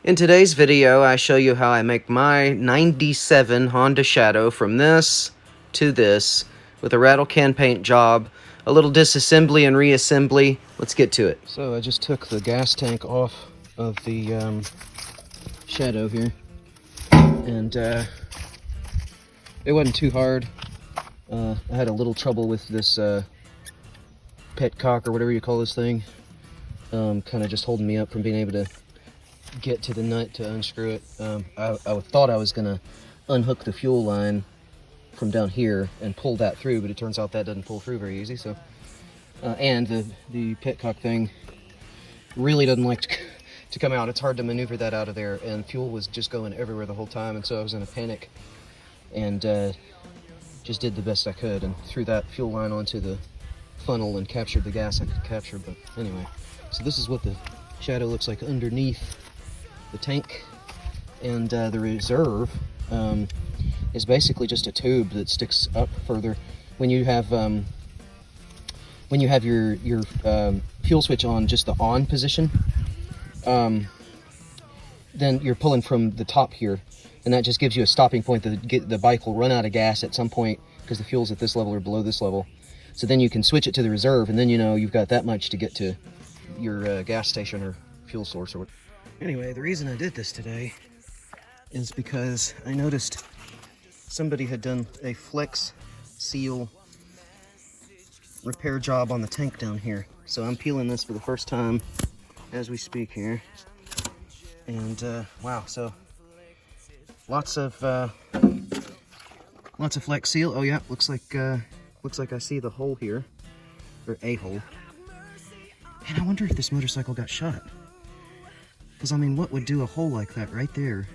In today's video, I show you how I make my 97 Honda Shadow from this to this with a rattle can paint job, a little disassembly and reassembly. Let's get to it. So I just took the gas tank off of the Shadow here, and it wasn't too hard. I had a little trouble with this petcock or whatever you call this thing, kind of just holding me up from being able to get to the nut to unscrew it. I thought I was gonna unhook the fuel line from down here and pull that through, but it turns out that doesn't pull through very easy. So, and the petcock thing really doesn't like to come out. It's hard to maneuver that out of there, and fuel was just going everywhere the whole time, and so I was in a panic and just did the best I could and threw that fuel line onto the funnel and captured the gas I could capture. But anyway, so this is what the Shadow looks like underneath the tank, and the reserve is basically just a tube that sticks up further. When you have your fuel switch on, just the on position, then you're pulling from the top here, and that just gives you a stopping point that the bike will run out of gas at some point because the fuel's at this level or below this level. So then you can switch it to the reserve, and then you know you've got that much to get to your gas station or fuel source or what. Anyway, the reason I did this today is because I noticed somebody had done a flex seal repair job on the tank down here. So I'm peeling this for the first time as we speak here. And wow, so lots of flex seal. Oh yeah, looks like I see the hole here, or a hole. And I wonder if this motorcycle got shot. Because, I mean, what would do a hole like that right there,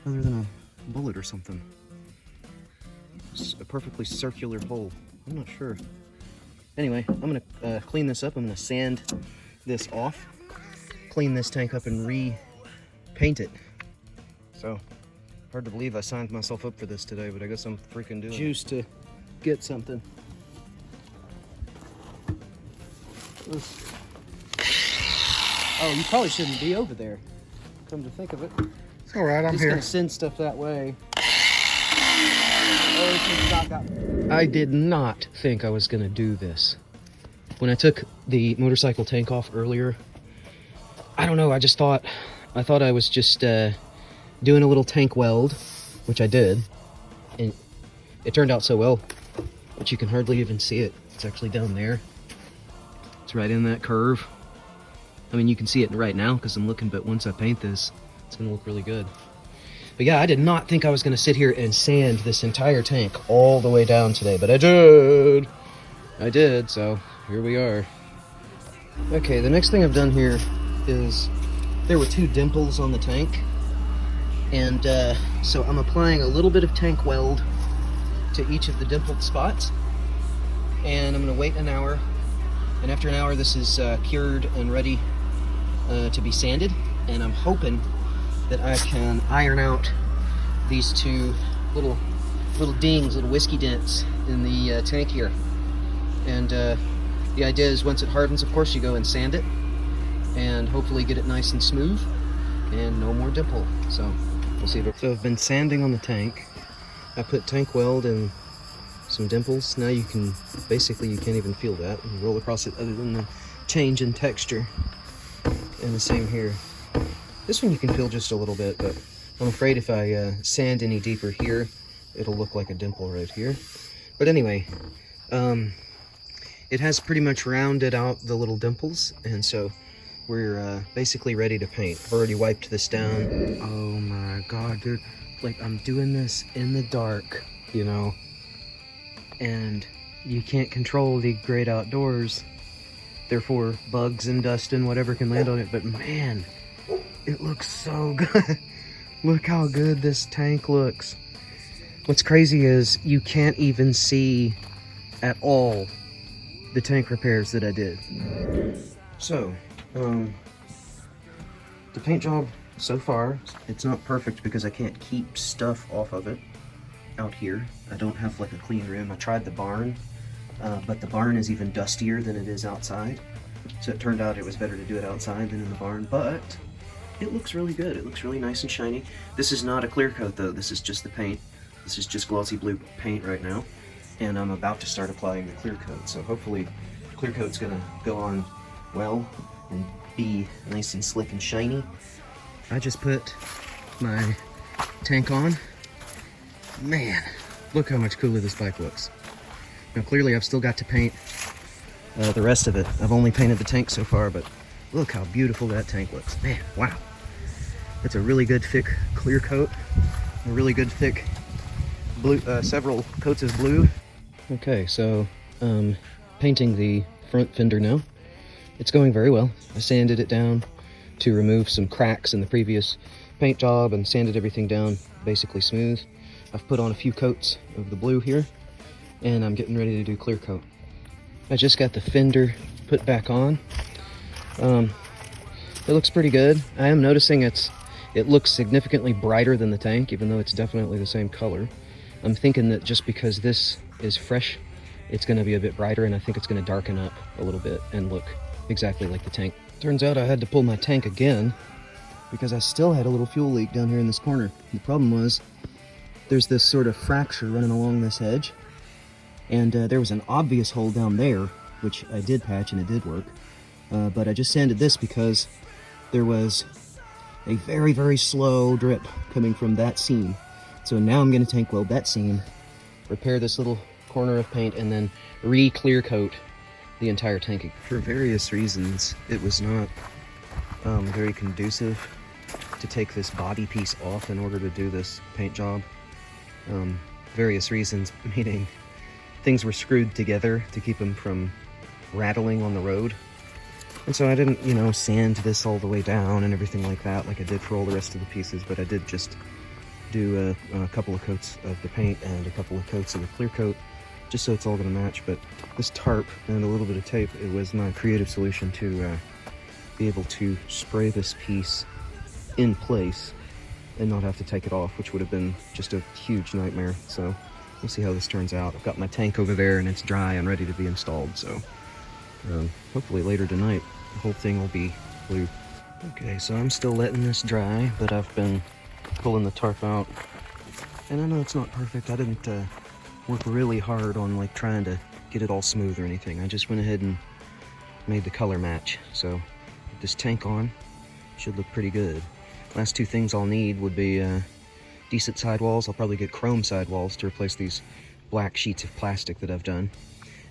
other than a bullet or something? It's a perfectly circular hole. I'm not sure. Anyway, I'm going to clean this up. I'm going to sand this off, clean this tank up, and repaint it. So, hard to believe I signed myself up for this today, but I guess I'm freaking doing it. Juice to get something. Oh, you probably shouldn't be over there, come to think of it. It's all right, I'm just here. Gonna send stuff that way. I did not think I was gonna do this. When I took the motorcycle tank off earlier, I don't know, I thought I was just doing a little tank weld, which I did, and it turned out so well, but you can hardly even see it. It's actually down there. It's right in that curve. I mean, you can see it right now because I'm looking, but once I paint this, it's gonna look really good. But yeah, I did not think I was gonna sit here and sand this entire tank all the way down today, but I did. I did, so here we are. Okay, the next thing I've done here is there were two dimples on the tank, and so I'm applying a little bit of tank weld to each of the dimpled spots, and I'm gonna wait an hour, and after an hour this is cured and ready to be sanded, and I'm hoping that I can iron out these two little dings, little whiskey dents in the tank here. And the idea is once it hardens, of course, you go and sand it and hopefully get it nice and smooth and no more dimple. So we'll see. So I've been sanding on the tank. I put tank weld and some dimples. Now you can basically, you can't even feel that and roll across it other than the change in texture. And the same here. This one you can feel just a little bit, but I'm afraid if I sand any deeper here, it'll look like a dimple right here. But anyway, it has pretty much rounded out the little dimples, and so we're basically ready to paint. I've already wiped this down. Oh my god, dude. Like, I'm doing this in the dark, you know, and you can't control the great outdoors. Therefore, bugs and dust and whatever can land on it, but man, it looks so good. Look how good this tank looks. What's crazy is you can't even see at all the tank repairs that I did. So, the paint job so far, it's not perfect because I can't keep stuff off of it out here. I don't have like a clean rim. I tried the barn, but the barn is even dustier than it is outside. So it turned out it was better to do it outside than in the barn, but it looks really good. It looks really nice and shiny. This is not a clear coat though, this is just the paint. This is just glossy blue paint right now. And I'm about to start applying the clear coat. So hopefully the clear coat's gonna go on well and be nice and slick and shiny. I just put my tank on. Man, look how much cooler this bike looks. Now clearly I've still got to paint the rest of it. I've only painted the tank so far, but look how beautiful that tank looks. Man, wow. It's a really good thick clear coat. A really good thick blue, several coats of blue. Okay, so painting the front fender now. It's going very well. I sanded it down to remove some cracks in the previous paint job and sanded everything down basically smooth. I've put on a few coats of the blue here, and I'm getting ready to do clear coat. I just got the fender put back on. It looks pretty good. I am noticing it looks significantly brighter than the tank, even though it's definitely the same color. I'm thinking that just because this is fresh, it's going to be a bit brighter, and I think it's going to darken up a little bit and look exactly like the tank. Turns out I had to pull my tank again because I still had a little fuel leak down here in this corner. The problem was there's this sort of fracture running along this edge, and there was an obvious hole down there, which I did patch and it did work. But I just sanded this because there was a very, very slow drip coming from that seam. So now I'm going to tank weld that seam, repair this little corner of paint, and then re-clear coat the entire tank. For various reasons, it was not very conducive to take this body piece off in order to do this paint job. Various reasons, meaning things were screwed together to keep them from rattling on the road. And so I didn't, you know, sand this all the way down and everything like that like I did for all the rest of the pieces, but I did just do a couple of coats of the paint and a couple of coats of the clear coat, just so it's all going to match. But this tarp and a little bit of tape, it was my creative solution to be able to spray this piece in place and not have to take it off, which would have been just a huge nightmare. So we'll see how this turns out. I've got my tank over there and it's dry and ready to be installed, so hopefully later tonight the whole thing will be blue. Okay, so I'm still letting this dry, but I've been pulling the tarp out, and I know it's not perfect. I didn't work really hard on like trying to get it all smooth or anything. I just went ahead and made the color match. So with this tank on, should look pretty good. Last two things I'll need would be decent sidewalls. I'll probably get chrome sidewalls to replace these black sheets of plastic that I've done,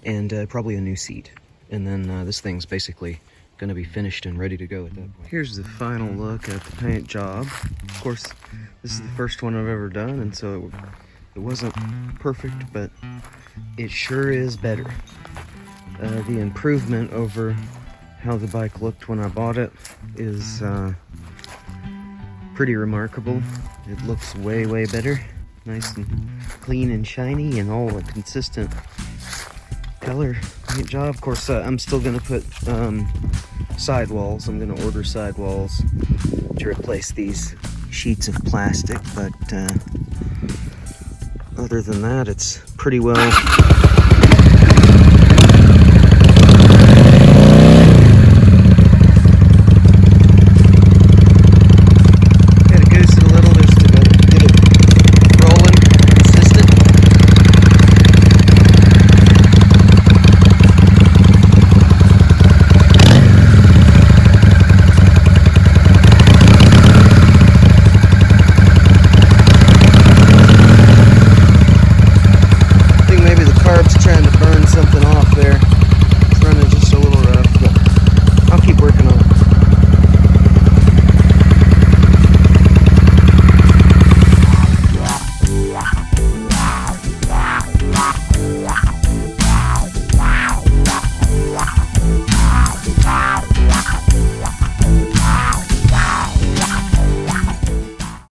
and probably a new seat. And then this thing's basically going to be finished and ready to go at that point. Here's the final look at the paint job. Of course, this is the first one I've ever done, and so it wasn't perfect, but it sure is better. The improvement over how the bike looked when I bought it is pretty remarkable. It looks way, way better. Nice and clean and shiny and all a consistent color paint job. Of course, I'm still going to put sidewalls. I'm going to order sidewalls to replace these sheets of plastic, but other than that, it's pretty well